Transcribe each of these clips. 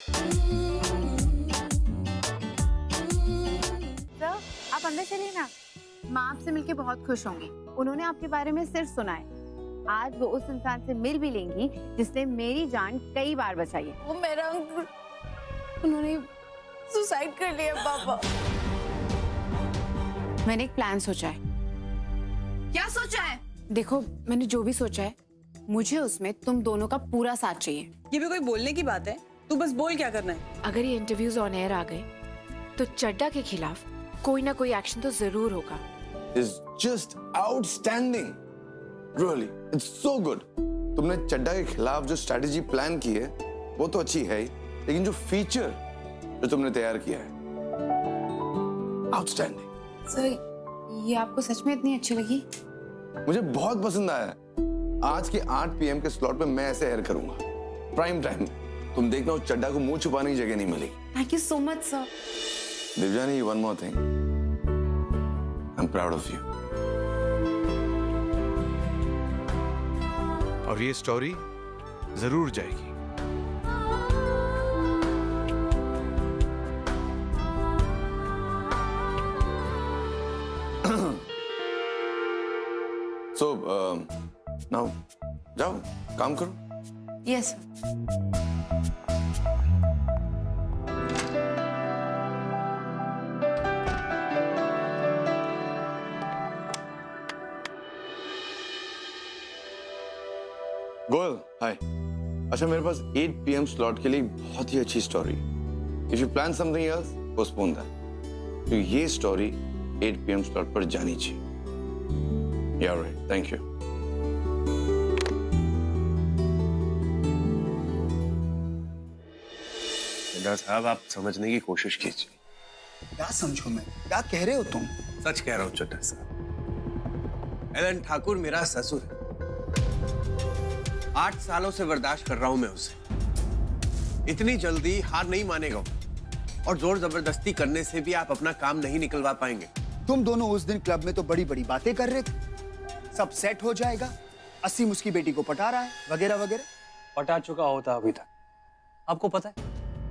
Sir, आप अंदर चलिए ना। माँ आपसे मिलके बहुत खुश होंगी। उन्होंने आपके बारे में सिर्फ सुना है। आज वो उस इंसान से मिल भी लेंगी जिसने मेरी जान कई बार बचाई है। वो मेरा अंकल, उन्होंने सुसाइड कर लिया पापा। मैंने एक प्लान सोचा है। क्या सोचा है? देखो, मैंने जो भी सोचा है, मुझे उसमें तुम दोनों का पूरा साथ चाहिए। ये भी कोई बोलने की बात है? तू बस बोल क्या करना है। अगर ये इंटरव्यूज ऑन एयर आ गए तो चड्डा के खिलाफ कोई ना कोई एक्शन तो जरूर होगा। Is just outstanding. Really, it's so good. तुमने चड्डा के खिलाफ जो स्ट्रेटेजी प्लान की है वो तो अच्छी है ही, लेकिन जो फीचर जो तुमने तैयार किया है आउटस्टैंडिंग। सर, ये आपको सच में इतनी अच्छी लगी? मुझे बहुत पसंद आया। आज के 8 PM के स्लॉट पे मैं ऐसे एयर करूंगा, प्राइम टाइम। तुम देखना उस चड्डा को मुंह छुपाने की जगह नहीं मिलेगी। Thank you so much sir. Divyani, one more thing. I'm proud of you. और ये स्टोरी जरूर जाएगी। So, now जाओ काम करो। Yes sir. गोयल, हाय। अच्छा, मेरे पास 8 PM स्लॉट के लिए बहुत ही अच्छी story. If you plan something else, postpone that. तो ये स्टोरी 8 PM स्लॉट पर जानी चाहिए। या राइट, थैंक यू। चड्डा साहब, आप समझने की कोशिश कीजिए। क्या समझूं मैं? क्या कह रहे हो तुम? सच कह रहा हूँ चड्डा साहब। एलन ठाकुर मेरा ससुर है। 8 सालों से बर्दाश्त कर रहा हूं मैं उसे। इतनी जल्दी हार नहीं मानेगा और जोर जबरदस्ती करने से भी आप अपना काम नहीं निकलवा पाएंगे। तुम दोनों उस दिन क्लब में तो बड़ी बड़ी बातें कर रहे थे। सब सेट हो जाएगा, असीम उसकी बेटी को पटा रहा है, वगैरह वगैरह। पटा चुका होता अभी तक। आपको पता है,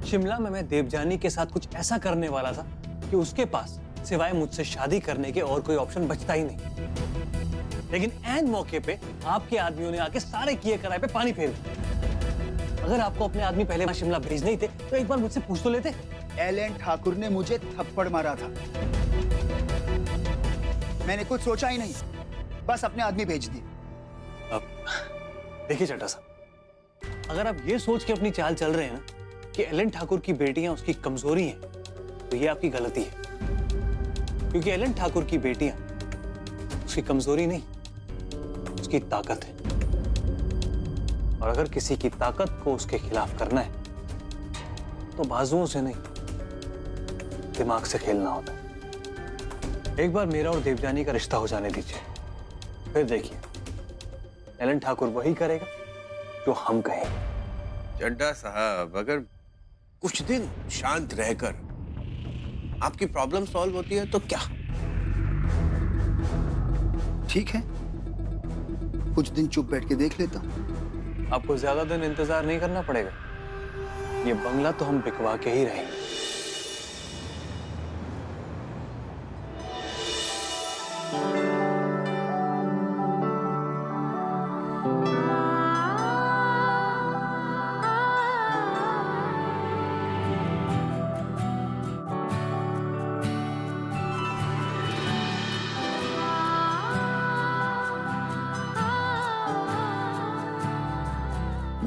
शिमला में मैं देवजानी के साथ कुछ ऐसा करने वाला था कि उसके पास सिवाय मुझसे शादी करने के और कोई ऑप्शन बचता ही नहीं। लेकिन ऐन मौके पे आपके आदमियों ने आके सारे किए कराए पे पानी फेर दिया। अगर आपको अपने आदमी पहले शिमला भेजने ही थे तो एक बार मुझसे पूछ तो लेते। एलन ठाकुर ने मुझे थप्पड़ मारा था, मैंने कुछ सोचा ही नहीं, बस अपने आदमी भेज दिए। अब देखिए चड्डा साहब, अगर आप ये सोच के अपनी चाल चल रहे हैं ना कि एलन ठाकुर की बेटियां उसकी कमजोरी हैं, तो ये आपकी गलती है। क्योंकि एलन ठाकुर की बेटियां उसकी कमजोरी नहीं, उसकी ताकत है। और अगर किसी की ताकत को उसके खिलाफ करना है तो बाजुओं से नहीं, दिमाग से खेलना होता है। एक बार मेरा और देवजानी का रिश्ता हो जाने दीजिए, फिर देखिए एलन ठाकुर वही करेगा जो हम कहेंगे। चड्डा साहब, अगर कुछ दिन शांत रहकर आपकी प्रॉब्लम सॉल्व होती है तो क्या? ठीक है, कुछ दिन चुप बैठ के देख लेता हूं। आपको ज्यादा दिन इंतजार नहीं करना पड़ेगा। ये बंगला तो हम बिकवा के ही रहेंगे।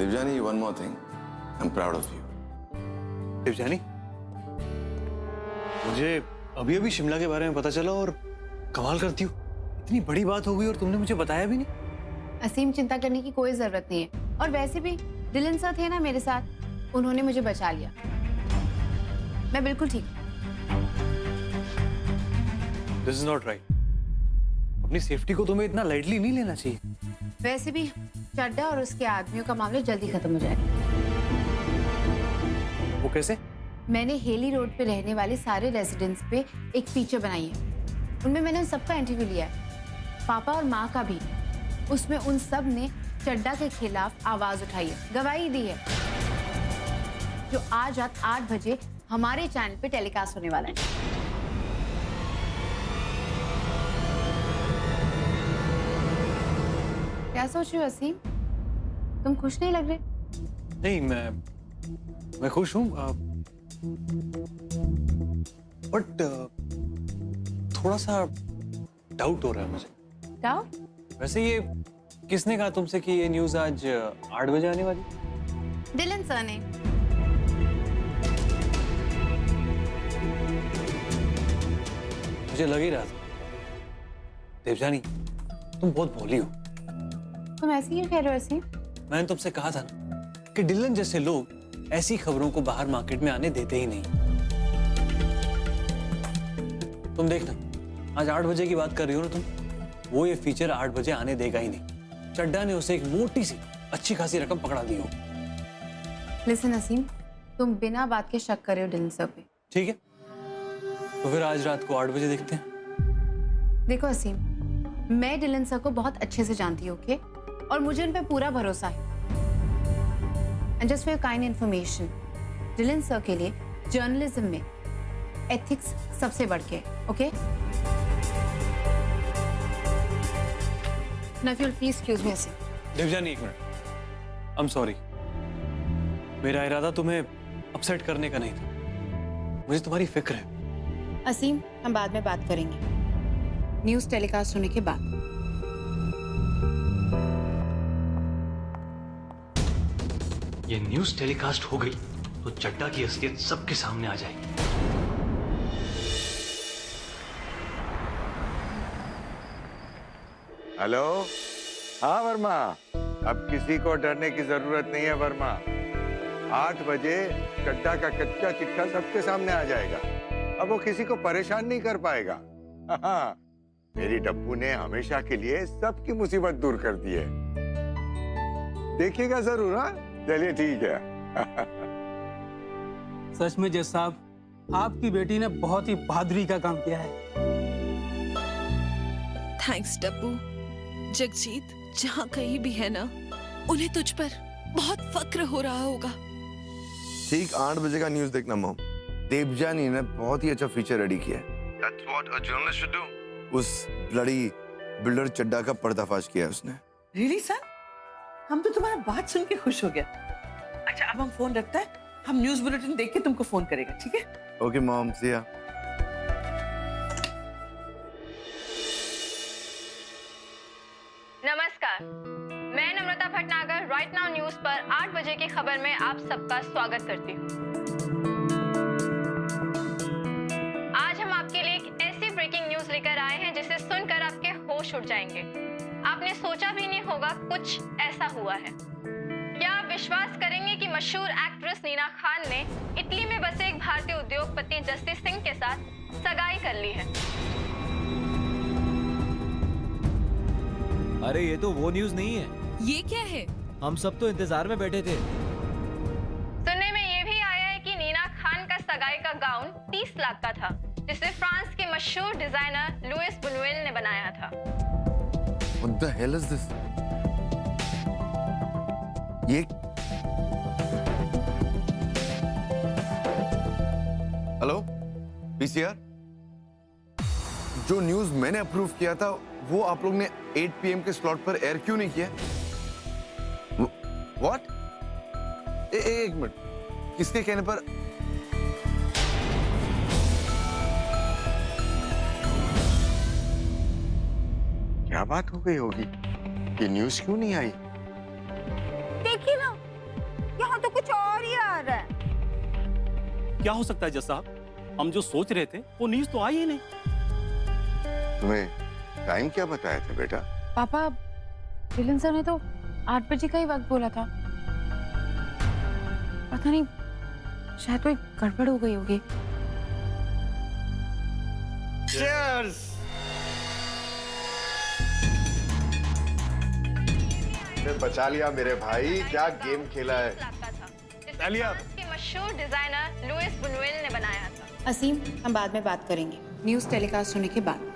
Divyani, one more thing. I'm proud of you. Devyani, मुझे अभी अभी शिमला के बारे में पता चला और कमाल करती हूँ, इतनी बड़ी बात हो गई और तुमने मुझे बताया भी नहीं। असीम, चिंता करने की कोई जरूरत नहीं है। और वैसे भी दिलन सा थे ना मेरे साथ, उन्होंने मुझे बचा लिया। मैं बिल्कुल ठीक हूँ। This is not right. अपनी सेफ्टी को तुम्हें इतना लाइटली नहीं लेना चाहिए। वैसे भी चड्डा और उसके आदमियों का मामला जल्दी खत्म हो जाएगा। वो कैसे? मैंने हेली रोड पे रहने वाले सारे रेजिडेंट्स पे एक फीचर बनाई है। उनमें मैंने उन सबका इंटरव्यू लिया है, पापा और माँ का भी। उसमें उन सब ने चड्डा के खिलाफ आवाज उठाई है, गवाही दी है। जो आज रात 8 बजे हमारे चैनल पे टेलीकास्ट होने वाला है। क्या सोच रहे हो वसीम? तुम खुश नहीं लग रहे? नहीं, मैं खुश हूँ, बट थोड़ा सा डाउट हो रहा है मुझे। डाउट? वैसे ये किसने कहा तुमसे कि ये न्यूज़ आज 8 बजे आने वाली? डिलन सर ने। मुझे लग ही रहा था। देवजानी, तुम बहुत भोली हो। तुम ऐसे ही कह रहे हो वसीम? मैंने तुमसे कहा था ना कि डिलन जैसे लोग ऐसी खबरों को बाहर मार्केट में आने देते ही नहीं। तुम देखना, आज 8 बजे की बात कर रही हो ना तुम, वो ये फीचर 8 बजे आने देगा ही नहीं। चड्डा ने उसे एक मोटी सी अच्छी खासी रकम पकड़ा दी हो। लिसन वसीम, तुम बिना बात के शक कर रहे हो डिलन सर पे। ठीक है, तो फिर आज रात को 8 बजे देखते हैं। देखो वसीम, मैं डिलन सर को बहुत अच्छे से जानती हूँ, ओके? और मुझे उन पे पूरा भरोसा है। And just for your kind information, Dylan sir के लिए जर्नलिज्म में एथिक्स सबसे बढ़ के है, okay? Now if you'll please excuse me, Waseem. Devjani, एक मिनट। I'm sorry। मेरा इरादा तुम्हें अपसेट करने का नहीं था। मुझे तुम्हारी फिक्र है। असीम, हम बाद में बात करेंगे, न्यूज़ टेलीकास्ट होने के बाद। ये न्यूज़ टेलीकास्ट हो गई तो चड्डा की असलियत सबके सामने आ जाएगी। हेलो। हाँ वर्मा, अब किसी को डरने की जरूरत नहीं है वर्मा। 8 बजे चड्डा का कच्चा चिट्ठा सबके सामने आ जाएगा। अब वो किसी को परेशान नहीं कर पाएगा। हाँ, मेरी डब्बू ने हमेशा के लिए सबकी मुसीबत दूर कर दी है। देखिएगा जरूर। हाँ, चलिए ठीक है। सच में जज साहब, आपकी बेटी ने बहुत ही बहादुरी का काम किया है। थैंक्स डब्बू। जगजीत जहाँ कहीं भी है ना, उन्हें तुझ पर बहुत फक्र हो रहा होगा। ठीक 8 बजे का न्यूज़ देखना मॉम। देवजानी ने बहुत ही अच्छा फीचर रेडी किया है। That's what a journalist should do. उस ब्लडी बिल्डर चड्डा का पर्दाफाश किया है उसने। रियली सर, हम तो तुम्हारा बात सुन के खुश हो गया। अच्छा, अब हम फोन रखते हैं, हम न्यूज़ बुलेटिन देख के तुमको फोन करेगा, ठीक है? ओके मॉम, सी या। नमस्कार, मैं नम्रता भटनागर राइट नाउ न्यूज पर 8 बजे की खबर में आप सबका स्वागत करती हूँ। आज हम आपके लिए एक ऐसी ब्रेकिंग न्यूज लेकर आए हैं जिसे सुनकर आपके होश उड़ जाएंगे। आपने सोचा भी नहीं होगा कुछ ऐसा हुआ है। क्या आप विश्वास करेंगे कि मशहूर एक्ट्रेस नीना खान ने इटली में बसे एक भारतीय उद्योगपति जस्टिस सिंह के साथ सगाई कर ली है। अरे ये तो वो न्यूज़ नहीं है। ये क्या है? हम सब तो इंतजार में बैठे थे। सुनने में ये भी आया है कि नीना खान का सगाई का गाउन 30 लाख का था, जिसे फ्रांस के मशहूर डिजाइनर लुइस बुनुएल ने बनाया था। What the hell is this? ये हेलो पीसीआर, जो न्यूज़ मैंने अप्रूव किया था वो आप लोग ने 8 PM के स्लॉट पर एयर क्यों नहीं किया? व्हाट? एक मिनट, किसके कहने पर? क्या बात हो गई होगी? ये न्यूज़ क्यों नहीं आई? देखिए ना, यहाँ तो कुछ और ही आ रहा है। क्या हो सकता है जज साहब? हम जो सोच रहे थे वो न्यूज़ तो आई ही नहीं। तुम्हें टाइम क्या बताया था बेटा? पापा, डिलन सर ने तो 8 बजे का ही वक्त बोला था। पता नहीं, शायद कोई गड़बड़ हो गई होगी। Cheers! बचा लिया मेरे भाई, क्या गेम खेला है। के मशहूर डिजाइनर लुइस बुनुएल ने बनाया था। असीम, हम बाद में बात करेंगे, न्यूज़ टेलीकास्ट होने के बाद।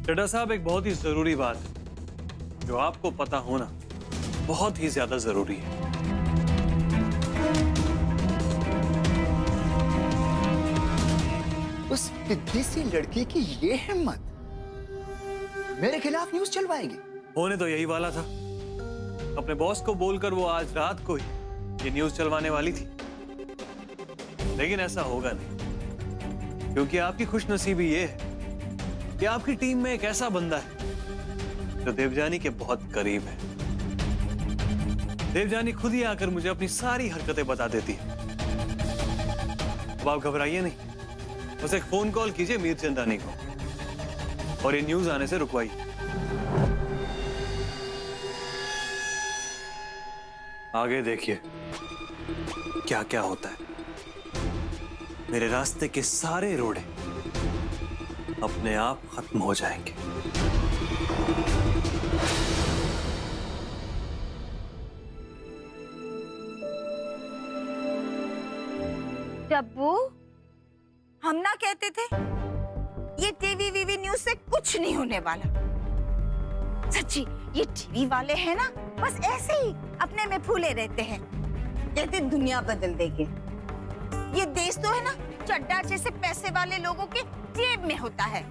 चड्डा साहब, एक बहुत ही जरूरी बात है। जो आपको पता होना बहुत ही ज्यादा जरूरी है। उस पिद्दी सी लड़की की ये हिम्मत मेरे खिलाफ न्यूज चलवाएगी। होने तो यही वाला था। अपने बॉस को बोलकर वो आज रात को ही ये न्यूज चलवाने वाली थी, लेकिन ऐसा होगा नहीं, क्योंकि आपकी खुशनसीबी ये है कि आपकी टीम में एक ऐसा बंदा है जो देवजानी के बहुत करीब है। देवजानी खुद ही आकर मुझे अपनी सारी हरकतें बता देती है। अब आप घबराइए नहीं, बस एक फोन कॉल कीजिए मीर चंदानी को और ये न्यूज आने से रुकवाइए। आगे देखिए क्या क्या होता है। मेरे रास्ते के सारे रोड़े अपने आप खत्म हो जाएंगे। डब्बू, हम ना कहते थे ये टीवी वीवी न्यूज से कुछ नहीं होने वाला। सच्ची ये टीवी वाले हैं ना, बस ऐसे ही अपने में फूले रहते हैं, कहते दुनिया बदल देंगे। ये देश तो है ना चड्डा जैसे पैसे वाले लोगों के जेब में होता है।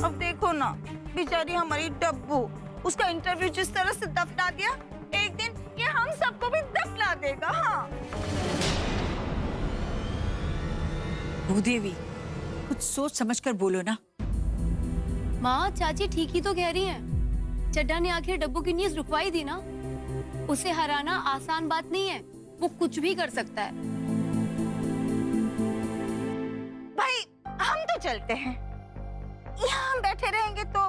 अब देखो ना बेचारी हमारी डब्बू, उसका इंटरव्यू जिस तरह से दफना दिया, एक दिन ये हम सबको भी दफना देगा। हाँ भूदेवी, कुछ सोच समझ कर बोलो ना। माँ, चाची ठीक ही तो कह रही हैं। चड्डा ने आखिर डब्बू की न्यूज रुकवाई दी ना। उसे हराना आसान बात नहीं है, वो कुछ भी कर सकता है। भाई हम तो चलते हैं, यहाँ हम बैठे रहेंगे तो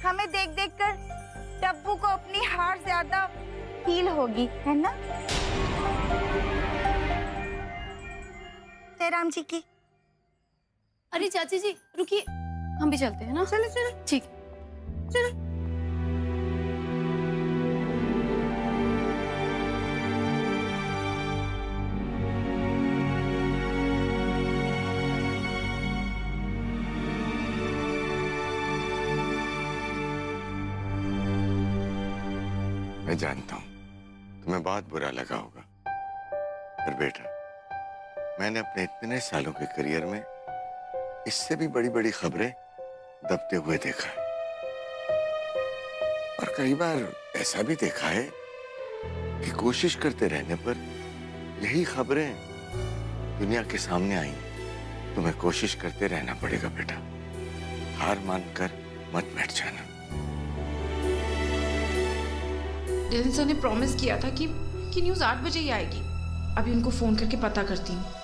हमें देख देख कर डब्बू को अपनी हार ज्यादा फील होगी, है ना? जयराम जी की। अरे चाची जी रुकिए, हम भी चलते हैं ना। चलो चलो ठीक, चलो। मैं जानता हूं तुम्हें बहुत बुरा लगा होगा, पर बेटा मैंने अपने इतने सालों के करियर में इससे भी बड़ी बड़ी खबरें दबते हुए देखा है, और कई बार ऐसा भी देखा है कि कोशिश करते रहने पर यही खबरें दुनिया के सामने आई। तुम्हें कोशिश करते रहना पड़ेगा बेटा, हार मानकर मत बैठ जाना। डिलन सर ने प्रॉमिस किया था कि न्यूज़ 8 बजे ही आएगी। अभी उनको फोन करके पता करती हूँ।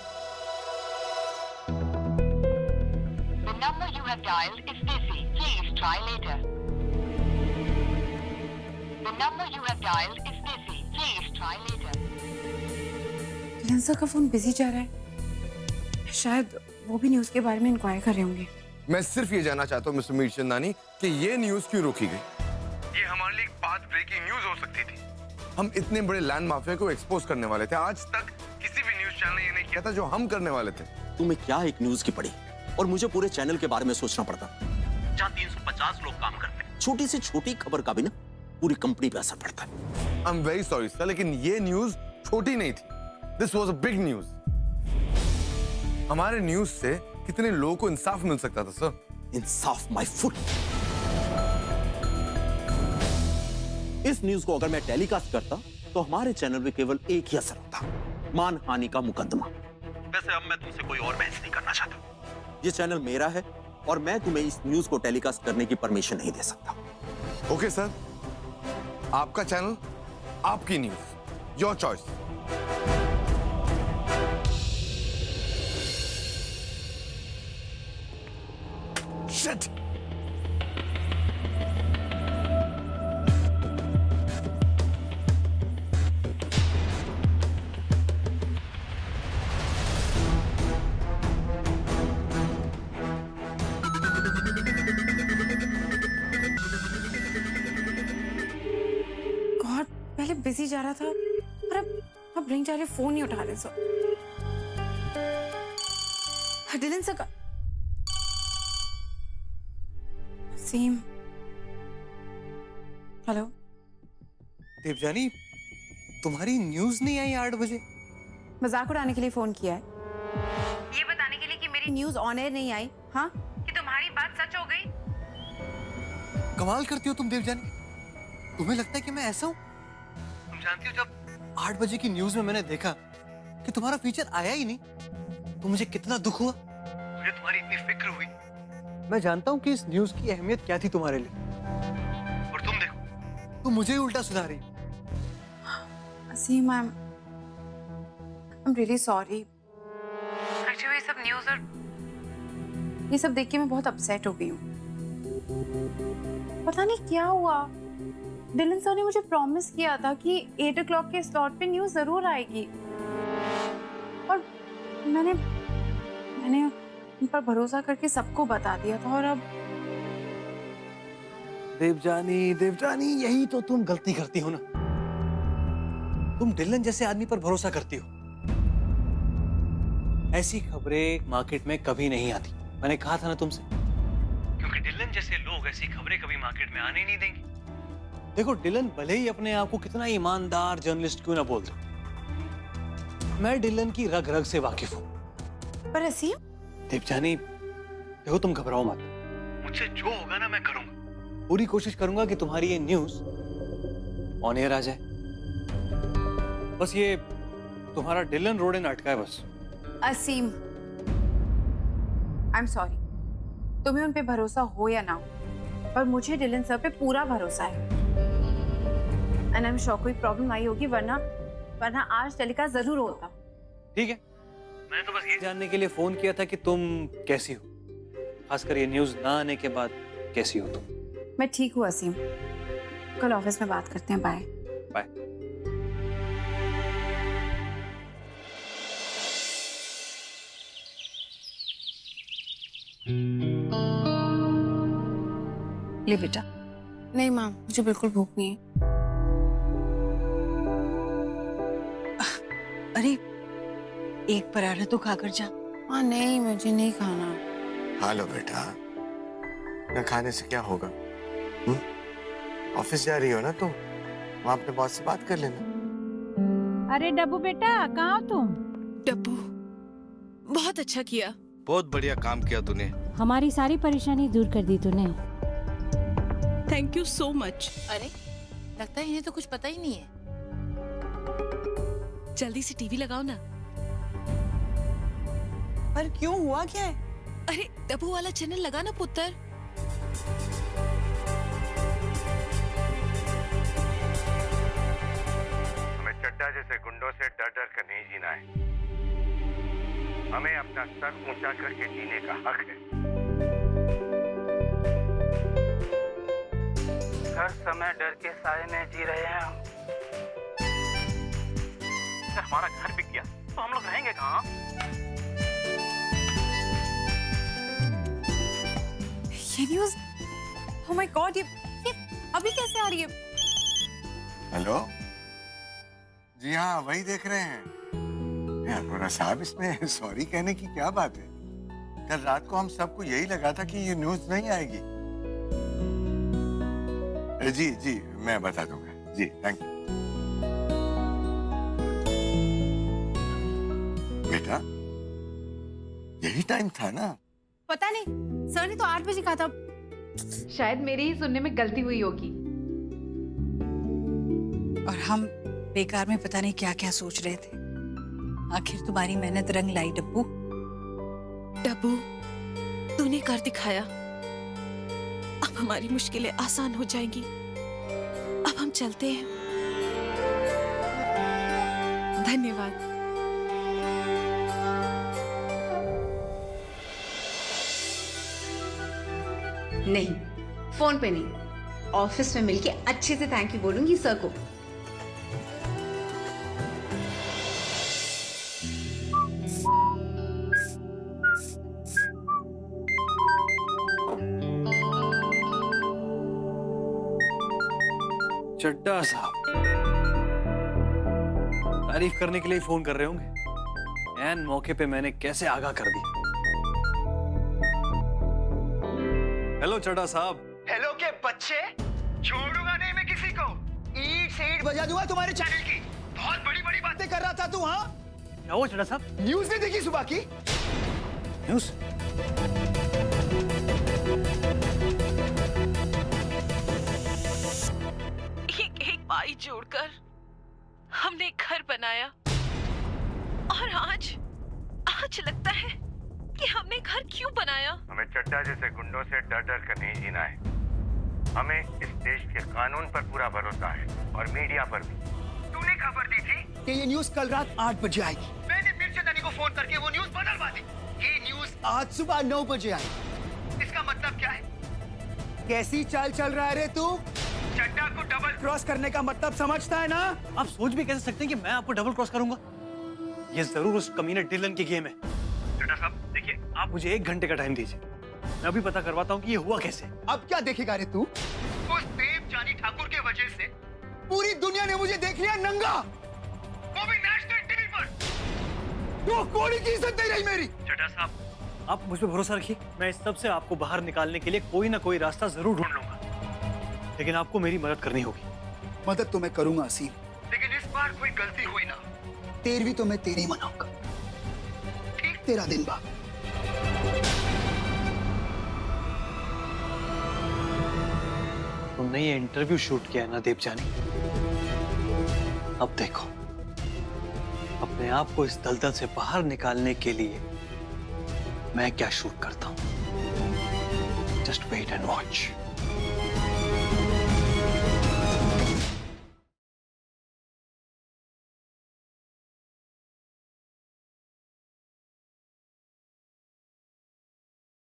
डिलन सर का फोन बिजी जा रहा है, शायद वो भी न्यूज के बारे में इंक्वायर कर रहे होंगे। मैं सिर्फ ये जानना चाहता हूँ मिस्टर मीर चंदानी कि ये न्यूज क्यों रोकी गई? ये हमारे लिए एक बात ब्रेकिंग न्यूज हो सकती थी। हम इतने बड़े लैंड माफिया को एक्सपोज करने वाले थे, आज तक किसी भी न्यूज चैनल ने ये नहीं किया था जो हम करने वाले थे। तुम्हें क्या एक न्यूज की पड़ी और मुझे पूरे चैनल के बारे में सोचना पड़ता, जहाँ 350 लोग काम करते हैं। छोटी से छोटी खबर का भी ना पूरी कंपनी पे असर पड़ता है। I am very sorry sir, लेकिन ये न्यूज छोटी नहीं थी। This was a big news. हमारे न्यूज से कितने लोगों को इंसाफ मिल सकता था सर। Insaf my foot. इस न्यूज को अगर मैं टेलीकास्ट करता तो हमारे चैनल में केवल एक ही असर होता, मानहानि का मुकदमा। वैसे अब मैं तुमसे कोई और बहस नहीं करना चाहता। ये चैनल मेरा है और मैं तुम्हें इस न्यूज को टेलीकास्ट करने की परमिशन नहीं दे सकता। ओके सर, आपका चैनल, आपकी news, your choice. Shit! God, पहले बिजी जा रहा था और अब रिंग जा रही, फोन नहीं उठा रहे सर। डिलन सर का सेम हेलो देवजानी, तुम्हारी न्यूज नहीं आई 8 बजे? मजाक उड़ाने के लिए फोन किया है? ये बताने के लिए कि मेरी न्यूज ऑन एयर नहीं आई? हाँ, कि तुम्हारी बात सच हो गई? कमाल करती हो तुम देवजानी। तुम्हें लगता है कि मैं ऐसा हूँ? तुम जानती हो, जब 8 बजे की न्यूज में मैंने देखा कि तुम्हारा फीचर आया ही नहीं, तो मुझे कितना दुख हुआ। मुझे तुम्हारी इतनी फिक्र हुई। मैं जानता हूँ कि इस न्यूज की अहमियत क्या थी तुम्हारे लिए, और तुम देखो, तुम मुझे ही उल्टा सुना रही। Asim, I am really sorry. Actually ये सब न्यूज़ और ये सब देख के मैं बहुत अपसेट हो गई हूँ। पता नहीं क्या हुआ। डिलन सर ने मुझे प्रॉमिस किया था कि 8 o'clock के स्लॉट पे न्यूज़ जरूर आएगी, और मैंने उन पर भरोसा करके सबको बता दिया था, और अब देवजानी, यही तो तुम गलती करती हो ना। तुम डिलन जैसे आदमी पर भरोसा करती हो। ऐसी खबरें मार्केट में कभी नहीं आती। मैंने कहा था ना तुमसे, क्योंकि डिलन जैसे लोग ऐसी खबरें कभी मार्केट में आने ही नहीं देंगे। देखो, डिलन भले ही अपने आप को कितना ईमानदार जर्नलिस्ट क्यों ना बोल दे, मैं डिलन की रग रग से वाकिफ हूँ। पर असीम, देवजानी, देखो, तुम घबराओ मत। मुझसे जो होगा ना मैं करूंगा। पूरी कोशिश करूंगा कि तुम्हारी ये न्यूज ऑन एयर आ जाए। बस ये तुम्हारा डिलन रोड इन अटका है बस। असीम, आई एम सॉरी। तुम्हें उन पे भरोसा हो या ना हो, पर मुझे डिलन सर पे पूरा भरोसा है। एंड आई एम श्योर कोई प्रॉब्लम आई होगी, वरना आज टेलीकास्ट जरूर होता। ठीक है, मैंने तो बस ये जानने के लिए फोन किया था कि तुम कैसी हो, खासकर ये न्यूज ना आने के बाद कैसी हो तुम। मैं ठीक हूँ असीम, कल ऑफिस में बात करते हैं। Bye bye. ले बेटा। नहीं माँ, मुझे बिल्कुल भूख नहीं है। अरे, एक पराठा तो खाकर जा। हाँ नहीं, मुझे नहीं खाना। खा लो बेटा, न खाने से क्या होगा? ऑफिस जा रही हो ना तुम, वहां अपने बॉस से बात कर लेना। अरे डब्बू बेटा, कहाँ हो तुम? डब्बू, बहुत अच्छा किया। बहुत बढ़िया काम किया तूने। हमारी सारी परेशानी दूर कर दी तूने। Thank you so much. अरे, लगता है इन्हें तो कुछ पता ही नहीं है। जल्दी से टीवी लगाओ ना। पर क्यों, हुआ क्या है? अरे, डब्बू वाला चैनल लगा ना पुत्र। हमें चड्डा जैसे गुंडों से डर डर कर नहीं जीना है। हमें अपना सर ऊंचा करके जीने का हक है। हर समय डर के साए में जी रहे हैं हम। अगर हमारा घर बिक गया तो हम लोग रहेंगे कहाँ? ये न्यूज़, ओह माय गॉड, ये अभी कैसे आ रही है? हेलो जी, हाँ वही देख रहे हैं। अरोरा साहब, इसमें सॉरी कहने की क्या बात है? कल रात को हम सबको यही लगा था कि ये न्यूज नहीं आएगी। जी जी, मैं बता दूंगा जी, थैंक यू। बेटा, यही टाइम था ना? पता नहीं, सर ने तो 8 बजे कहा था। शायद मेरी ही सुनने में गलती हुई होगी। और हम बेकार में पता नहीं क्या क्या सोच रहे थे। आखिर तुम्हारी मेहनत रंग लाई डब्बू। डब्बू, तूने कर दिखाया। अब हमारी मुश्किलें आसान हो जाएंगी। अब हम चलते हैं। धन्यवाद। नहीं, फोन पे नहीं, ऑफिस में मिलके अच्छे से थैंक यू बोलूंगी सर को। चड्डा साहब तारीफ करने के लिए फोन कर रहे होंगे। एन मौके पे मैंने कैसे आगाह कर दिया। हेलो चड्डा साहब। हेलो के बच्चे, छोड़ूंगा नहीं मैं किसी को। ईट से ईट बजा दूंगा तुम्हारे चैनल की। बहुत बड़ी बड़ी बातें कर रहा था तू, हाँ? क्या हुआ चड्ढा साहब? न्यूज नहीं देखी सुबह की? न्यूज? एक एक पाई जोड़कर हमने एक घर बनाया और आज लगता है कि हमने घर क्यों बनाया? हमें चड्ढा जैसे गुंडों से डर डर कर नहीं जीना है। हमें इस देश के कानून पर पूरा भरोसा है और मीडिया पर भी। तूने खबर दी थी कि ये न्यूज कल रात 8 बजे आएगी। मैंने मिर्चेदानी को फोन करके वो न्यूज बदलवा दी। ये न्यूज आज सुबह 9 बजे आएगी। इसका मतलब क्या है? कैसी चाल चल रहा है रे तू? चड्ढा को डबल क्रॉस करने का मतलब समझता है ना? आप सोच भी कैसे सकते हैं कि मैं आपको डबल क्रॉस करूंगा? ये जरूर उस कमीने डिलन की गेम है। चड्ढा साहब देखिए, आप मुझे 1 घंटे का टाइम दीजिए, मैं अभी पता करवाता हूँ कि ये हुआ कैसे। अब क्या देखेगा रे तू? उस देवजानी ठाकुर के वजह से पूरी दुनिया ने मुझे देख लिया नंगा, वो भी नेशनल टीवी पर। वो कोड़ी की इज्जत नहीं रही मेरी। चड्ढा साहब आप मुझ पर भरोसा रखिए, मैं इस सब से आपको बाहर निकालने के लिए कोई ना कोई रास्ता जरूर ढूंढ लूंगा, लेकिन आपको मेरी मदद करनी होगी। मदद तो मैं करूंगा असीम, लेकिन इस बार कोई गलती हुई ना, 13वीं तो मैं तेरी मनाऊंगा। ठीक तेरा दिन बाद। तुमने ये इंटरव्यू शूट किया है ना देवजानी, अब देखो अपने आप को इस दलदल से बाहर निकालने के लिए मैं क्या शूट करता हूं। Just wait and watch.